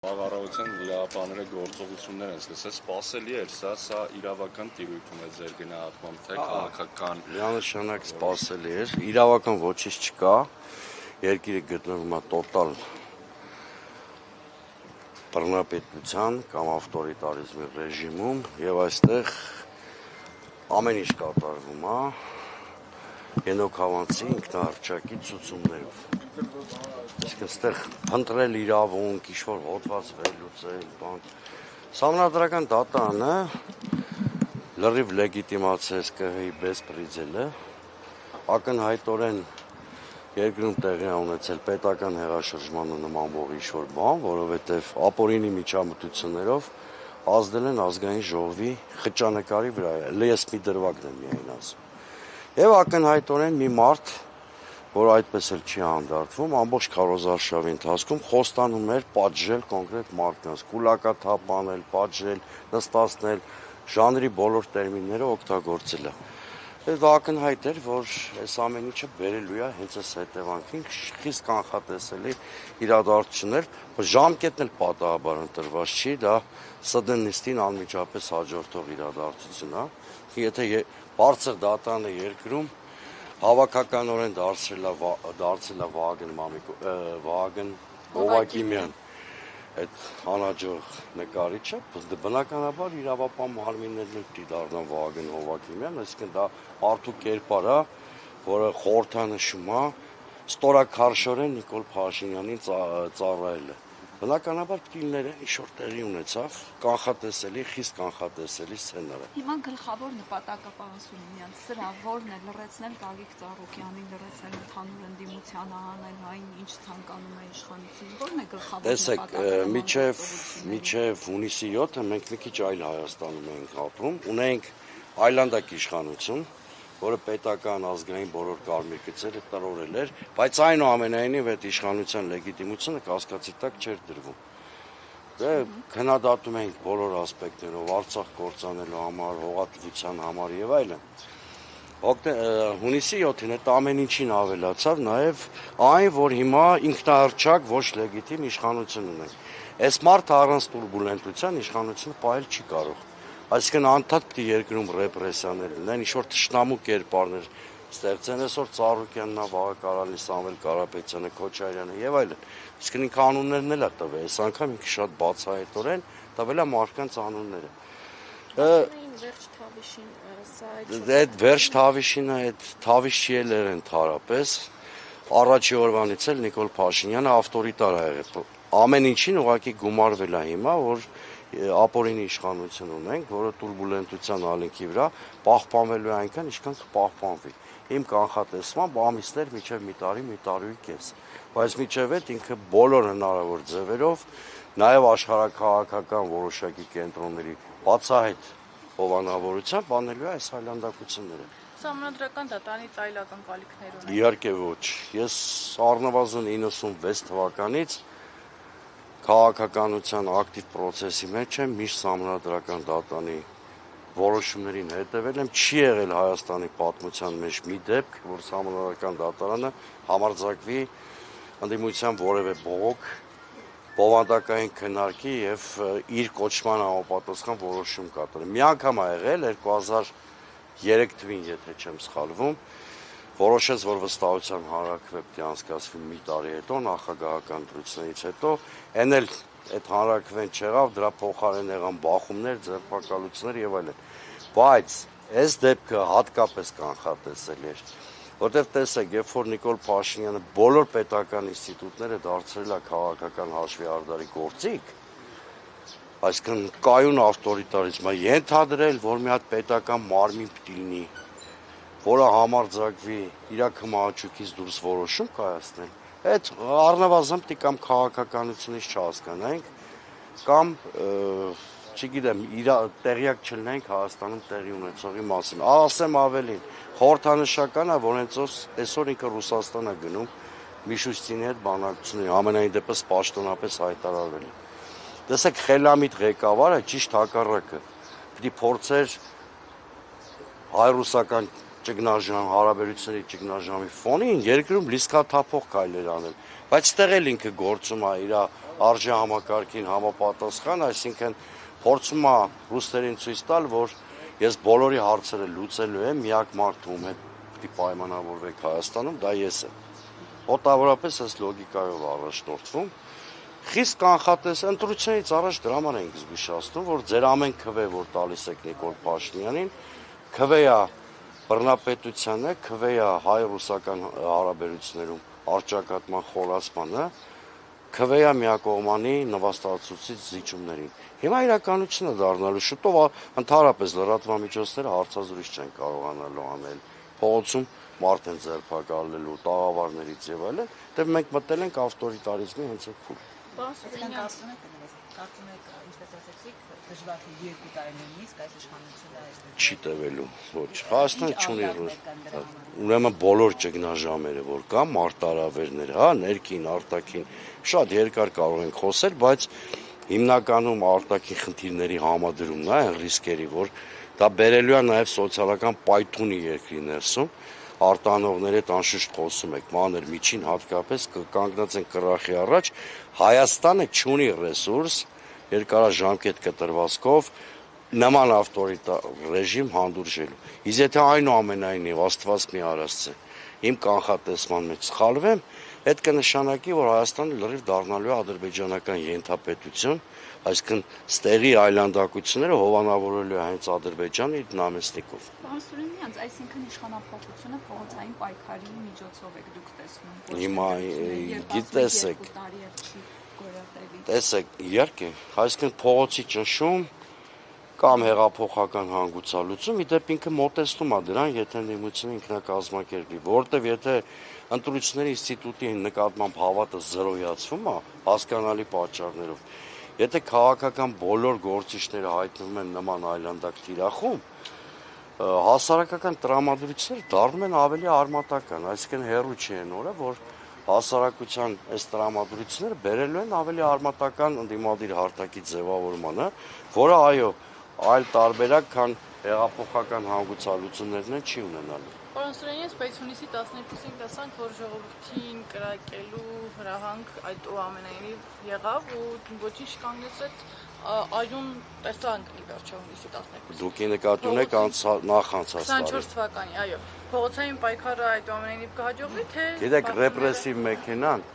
Խաղաղության լիապաները գործողություններ են սկսել, սպասելի էր սա իրավական տիրույթում է ձեր գնահատմամբ, թե քաղաքական միանշանակ սպասելի էր, իրավական ոչինչ չկա, երկիրը գտնվում է տոտալ բռնապետության կամ ավտորիտարիզմի ռեժիմում եւ այստեղ ամեն ինչ կատարվում է Ենոք Հավանցի ինքնահռչակի ցուցումներով։ Իսկ այստեղ փնտրել իրավունք, ինչ-որ հոդված վերլուծել, բան։ Սահմանադրական դատարանը լրիվ լեգիտիմացրեց ԿՀ-ի բեսպրիձելը, ակնհայտորեն երկրում տեղի ունեցել պետական հեղաշրջմանը նմանվող ինչ-որ բան, որովհետև ապօրինի միջամտություններով ազդել են ազգային ժողովի խճանկարի վրա, ես մի դրվագն եմ միայն ասում։ Եվ ակնհայտորեն մի մարդ, որ այդպես էլ չի հանդարտվում, ամբողջ քարոզարշավի ընթացքում խոստանում էր պատժել կոնկրետ մարդկանց, կուլակաթափանել, պատժել, նստացնել, ժանրի բոլոր տերմինները օգտագործել է։ Դա ակնհայտ էր, որ այս ամեն ինչը բերելու է հենց այս հետևանքին, խիստ կանխատեսելի իրադարձություններ, ժամկետն էլ պատահաբար ընտրված չի, դա ՍԴՆ-նիստին անմիջապես հաջորդող իրադարձություն է։ Եթե բարձր դատան է երկրում հավաքականորեն դարձել է Վահագն Հովակիմյան այդ անհաջող նկարիչը, բնականաբար իրավապահ մարմիններն էլ պիտի դառնան Վահագն Հովակիմյան, այսինքն դա մարդու կերպար է, որը խորհրդանշում է ստորաքարշորեն Նիկոլ Փաշինյանին ծառայելը։ Բնականաբար պիտի լիներ ինչ-որ տեղի ունեցավ կանխատեսելի, խիստ կանխատեսելի սցենար։ Հիմա գլխավոր նպատակը պարոն Սուլեյման, սրա որն է լրացնել Գագիկ Ծառուկյանին, լրացնել ընդհանուր ընդդիմությանը, հանել այն ինչ ցանկանում է իշխանությունը, որն է գլխավոր նպատակը։ Մինչև հունիսի 7-ը մենք մի քիչ այլ Հայաստանում ենք ապրում, ունենք այլանդակ իշխանություն, որը պետական ազգային բոլոր կարմիր գծերը տրորել էր, բայց այնուամենայնիվ այդ իշխանության լեգիտիմությունը կասկածի տակ չէր դրվում։ Դե քննադատում ենք բոլոր ասպեկտներով, Արցախ կործանելու համար, հողատվության համար եւ այլն։ Հունիսի 7-ին այդ ամեն ինչին ավելացավ նաեւ այն, որ հիմա ինքնահռչակ ոչ լեգիտիմ իշխանություն ունենք։ Այս մարդը առանց տուրբուլենտության իշխանությունը պահել չի կարող։ Այսինքն անդադ պիտի երկրում ռեպրեսիաներ լինեն, ինչ-որ թշնամու կերպարներ ստեղծեն, այսօր Ծառուկյանն, Վաղակարալին, Սամվել Կարապետյանը, Քոչարյանը եւ այլն։ Իսկն ինքը անուններն էլ է տվել, այս անգամ ինքը շատ բացահայտորեն տվել է մարդկանց անունները։ Այդ վերջ Թավիշինը, այդ Թավիշի էլ էր ընդհանրապես, առաջի օրվանից էլ Նիկոլ Փաշինյանը ավտորիտար է եղել։ Ամեն ինչին ուղղակի գումարվել է հիմա, որ ապօրինի իշխանություն ունենք, որը տուրբուլենտության ալիքի վրա պահպանվելու է այնքան, ինչքան կպահպանվի։ Իմ կանխատեսմամբ ամիսներ մինչև մի տարի կես։ Բայց մինչև այդ ինքը բոլոր հնարավոր ձևերով, նաև աշխարհաքաղաքական որոշակի կենտրոնների բացահայտ հովանավորությամբ անելու է այս այլանդակությունները։ Սահմանադրական դատարանից այլ ակնկալիքներ ունեն։ Իհարկե ոչ։ Ես առնվազն 96 թվականից քաղաքականության ակտիվ պրոցեսի մեջ եմ, միշտ սահմանադրական դատարանի որոշումներին հետևել եմ, չի եղել Հայաստանի պատմության մեջ մի դեպք, որ սահմանադրական դատարանը համարձակվի ընդդիմության որևէ բողոք, բովանդակային քննարկի եւ իր կոչման համապատասխան որոշում կատարի։ Մի անգամ ա եղել 2003 թվականին, եթե չեմ սխալվում, որոշեց, որ վստահության հանրաքվե պիտի անցկացվի մի տարի հետո, նախագահական ընտրությունից հետո, այն էլ այդ հանրաքվեն չեղավ, դրա փոխարեն եղան բախումներ, ձերբակալություններ եւ այլն։ Բայց այս դեպքը հատկապես կանխատեսելի էր, որտեղ տեսեք, երբ որ Նիկոլ Փաշինյանը բոլոր պետական ինստիտուտները դարձրել է քաղաքական հաշվի արդարի գործիք, այսինքն կայուն ավտորիտարիզմ է ենթադրել, որ մի հատ պետական մարմին պիտի լինի, որը համարձակվի իր քմահաճույքից դուրս որոշում կայացնել, այդ առնվազն պիտի կամ քաղաքականությունից չհասկանանք, կամ չգիտեմ, տեղյակ չլինենք Հայաստանում տեղի ունեցողի մասին։ Ասեմ ավելին, խորհրդանշական է, որ հենց այսօր ինքը Ռուսաստան է գնում Միշուստինի հետ բանակցությունների, ամենայն դեպս պաշտոնապես հայտարարվել է։ Տեսեք, խելամիտ ղեկավարը ճիշտ հակառակը, պիտի փորձեր հայ-ռուսական ճգնաժամ, հարաբերությունների ճգնաժամի ֆոնին երկրում լիցքաթափող քայլեր անել, բայց ստեղ էլ ինքը գործում է իր արժեհամակարգին համապատասխան, այսինքն փորձում է ռուսներին ցույց տալ, որ ես բոլորի հարցերը լուծելու եմ, միակ մարդը ում հետ պիտի պայմանավորվեք Հայաստանում, դա ես եմ։ Մոտավորապես այս լոգիկայով առաջնորդվում։ Խիստ կանխատես ընտրությունից առաջ դրա համար ենք զգուշացնում, որ ձեր ամեն քվե, որ տալիս եք Նիկոլ Փաշինյանին, քվեա բռնապետությանը, քվեա հայ-ռուսական հարաբերություններում առճակատման խորացմանը, քվեա միակողմանի նվաստացուցիչ զիջումներին։ Հիմա իրականությունը դառնալու շուտով ընդհանրապես լրատվամիջոցները հարցազրույց չեն կարողանալու անել, փողոցում մարդ են ձերբակալելու, տաղավարներից եւ այլն, դե մենք մտել ենք ավտորիտարիզմի հենց այդ փուլ։ Կարծում եք, ինչպես ասեցիք, դժվար է 2 տարիների իսկ այս իշխանությունը չի տևելու, ոչ։ Հայաստանը չունի ուրեմն բոլոր ճգնաժամերը, որ կա, մարտահրավերները, հա, ներքին, արտաքին, շատ երկար կարող ենք խոսել, բայց հիմնականում արտաքին խնդիրների համադրումն է այն ռիսկերի, որ դա բերելու է նաև սոցիալական պայթունի երկրի ներսում, արտանողների հետ անշուշտ խոսում եք, մանր միջին հատկապես կանգնած են կռախի առաջ, Հայաստանը չունի ռեսուրս երկարաժամկետ կտրվածքով նման ավտորիտար ռեժիմ հանդուրժելու։ Իսկ եթե այնուամենայնիվ Աստված մի արածը իմ կանխատեսման մեջ սխալվեմ, այդ կնշանակի, որ Հայաստանը լրիվ դառնալու է ադրբեջանական ենթապետություն, այսինքն ստեղի այլանդակությունները հովանավորելու է հենց Ադրբեջանը իր նամեստիկով։ Պարոն Սուրենյանց, այսինքն իշխանափոխությունը փողոցային պայքարի միջոցով եք դուք տեսնում։ Հիմա գիտեսեք, տեսեք, իհարկե, այսինքն փողոցի ճնշում կամ հեղափոխական հանգուցալուծում, իդեպ ինքը մոտեցնում է դրան, եթե ներմուծությունը ինքնակազմակերպի, որովհետև եթե ընտրությունների ինստիտուտի նկատմամբ հավատը զրոյացվում է հասկանալի պատճառներով, եթե քաղաքական բոլոր գործիչները հայտնվում են նման այլանդակ թիրախում, հասարակական տրամադրությունները դառնում են ավելի արմատական, այսինքն հեռու չի այն օրը, որ հասարակության այս տրամադրությունները բերելու են ավելի արմատական ընդդիմադիր հարթակի ձևավորմանը, որը այո, այլ տարբերակ, քան հեղափոխական հանգուցալուծումներն են չի ունենալու։ Պարոն Սուրենյանց, բայց հունիսի 12-ին տեսանք, որ ժողովրդին կրակելու հրահանգ այդ ամենայնիվ եղավ ու ոչինչ կանգնեցրեց, այուն տեսանք ի վերջո հունիսի 12-ին։ Դուք նկատի ունեք նախանցած տարի։ 24 թվականի, այո։ Փողոցային պայքարը այդ ամենայնիվ կհաջողվի, թե Գիտեք, ռեպրեսիվ մեքենան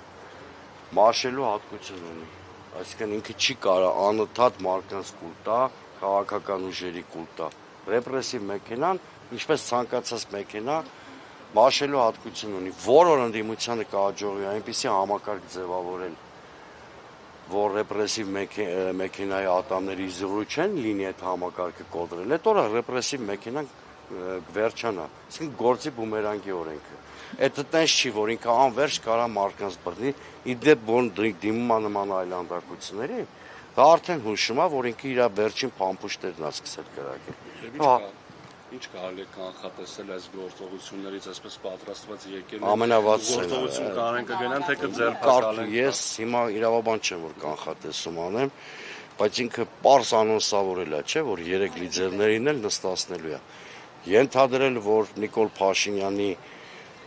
մաշելու հատկություն ունի։ Այսինքն ինքը չի կարող անընդհատ մարդկանց կուլ տա, քաղաքական ուժերի կուլ տա։ Ռեպրեսիվ մեքենան, ինչպես ցանկացած մեքենա, մաշելու հատկություն ունի, որ ընդդիմությանը կհաջողվի այնպիսի համակարգ ձևավորել, որ ռեպրեսիվ մեքենայի ատամների իզուր չեն լինի այդ համակարգը կոտրել, այդ օրը ռեպրեսիվ մեքենան վերջանա, այսինքն գործի բումերանգի օրենքը։ Այդ տենց չի, որ ինքը անվերջ կարա մարդկանց բռնի, իդեպ որ դիմում է նման այլանդակությունների, դա արդեն հուշում է, որ ինքը իր վերջին փամփուշտերն է սկսել կրակել։ Ինչ կարելի է կանխատեսել այս գործողություններից, այսպես պատրաստված եկել ամենավատ գործողություն կանեն կգնան, թե կձերբակալեն։ Ես հիմա իրավաբան չեմ, որ կանխատեսում անեմ, բայց ինքը պարզ անոնսավորել է, չէ, որ 3 լիդերներին էլ նստացնելու է։ Ենթադրել, որ Նիկոլ Փաշինյանի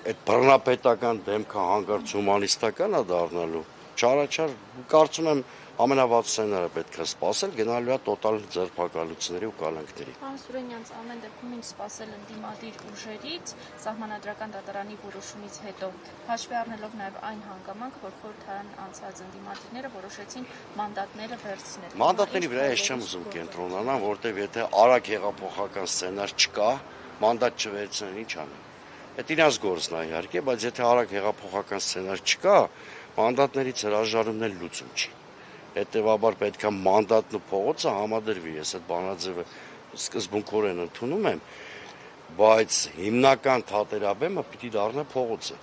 այդ բռնապետական դեմքը հանկարծ հումանիստական է դառնալու, չարաչար, կարծում եմ ամենավատ սցենարը պետք է սպասել, գնալու է տոտալ ձերբակալությունների ու կալանքների։ Պարոն Սուրենյանց, ամեն դեպքում ինչ սպասել ընդդիմադիր ուժերից սահմանադրական դատարանի որոշումից հետո, հաշվի առնելով նաև այն հանգամանքը, որ խորհրդարան անցած ընդդիմադիրները որոշեցին մանդատները վերցնել։ Մանդատների վրա ես չեմ ուզում կենտրոնանալ, որտեղ եթե արագ հեղափոխական սցենար չկա, մանդատ չվերցնեն, ինչ անեն։ Այդ իրանց գործն է իհարկե, բայց եթե արագ հեղափոխական սցենար չկա, մանդատներից հրաժարումն էլ լուծում չի։ Հետևաբար պետք է մանդատն ու փողոցը համադրվի, ես այդ բանաձևը սկզբունքորեն ընդունում եմ, բայց հիմնական թատերաբեմը պիտի դառնա փողոցը։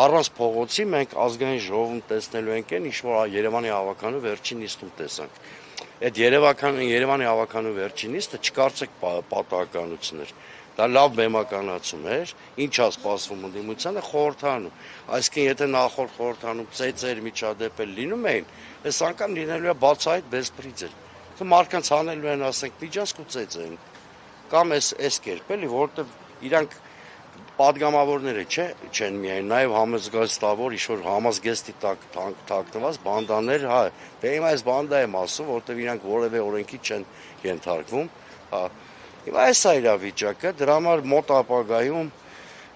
Առանց փողոցի մենք ազգային ժողովում տեսնելու ենք այն, ինչ որ Երևանի հավաքանու վերջին նիստում տեսանք։ Այդ Երևանի հավաքանու վերջին նիստը չկարծեք պատահականություն էր։ Դա լավ բեմականացում էր, ինչա սպասվում ընդդիմությանը խորհրդանում։ Այսինքն եթե նախորդ խորհրդանում ծեծեր միջադեպեր լինում էին, այս անգամ լինելու է բացահայտ բեսպրիձեր։ Թե մարդկանց հանելու են, ասենք, միջանցք ու ծեծեն։ Կամ այս կերպ էլի, որովհետև իրանք պատգամավորները չեն միայն, նաև համազգեստավոր, ինչ-որ համազգեստի տակ թաքնված բանդաներ, հա, դե հիմա այս բանդա եմ ասում, որտեղ իրանք որևէ օրենքի չեն ենթարկվում, հա, հիմա այս է իրավիճակը, դրա համար մոտ ապագայում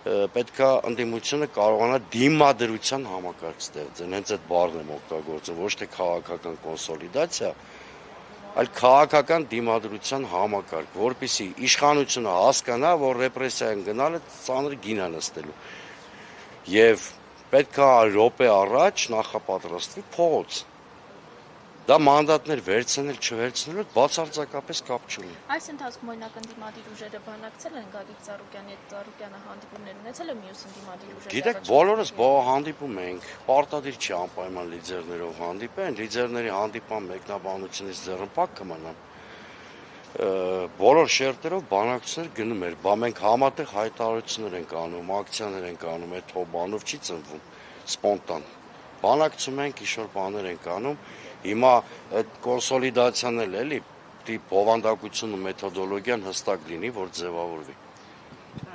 պետքա ընդդիմությունը կարողանա դիմադրության համակարգ ստեղծել, հենց այդ բառն եմ օգտագործում, ոչ թե քաղաքական կոնսոլիդացիա, այլ քաղաքական դիմադրության համակարգ, որպեսզի իշխանությունը հասկանա, որ ռեպրեսիան գնալը ծանր գին է նստելու։ Եվ պետքա րոպե առաջ նախապատրաստվի փողոց։ Դա մանդատներ վերցնել, չվերցնելու բացարձակապես կապ չունի։ Այս ընթացքում օրինակ ընդդիմադիր ուժերը բանակցել են Գագիկ Ծառուկյանի հետ, Ծառուկյանը հանդիպումներ ունեցել է մյուս ընդդիմադիր ուժերի։ Գիտեք, բոլորս հանդիպում ենք, պարտադիր չի անպայման լիդերներով հանդիպեն, լիդերների հանդիպան մեկնաբանությունից ձեռնպակ կմնան։ Բոլոր շերտերով բանակցություններ գնում էր, բա մենք համատեղ հայտարարություններ ենք անում, ակցիաներ ենք անում, այդ բանով չի ծնվում, սպոնտան։ Բանակցում ենք, ինչ-որ բաներ ենք անում, հիմա այդ կոնսոլիդացիան էլ էլի, բովանդակությունն ու մեթոդոլոգիան հստակ լինի, որ ձևավորվի։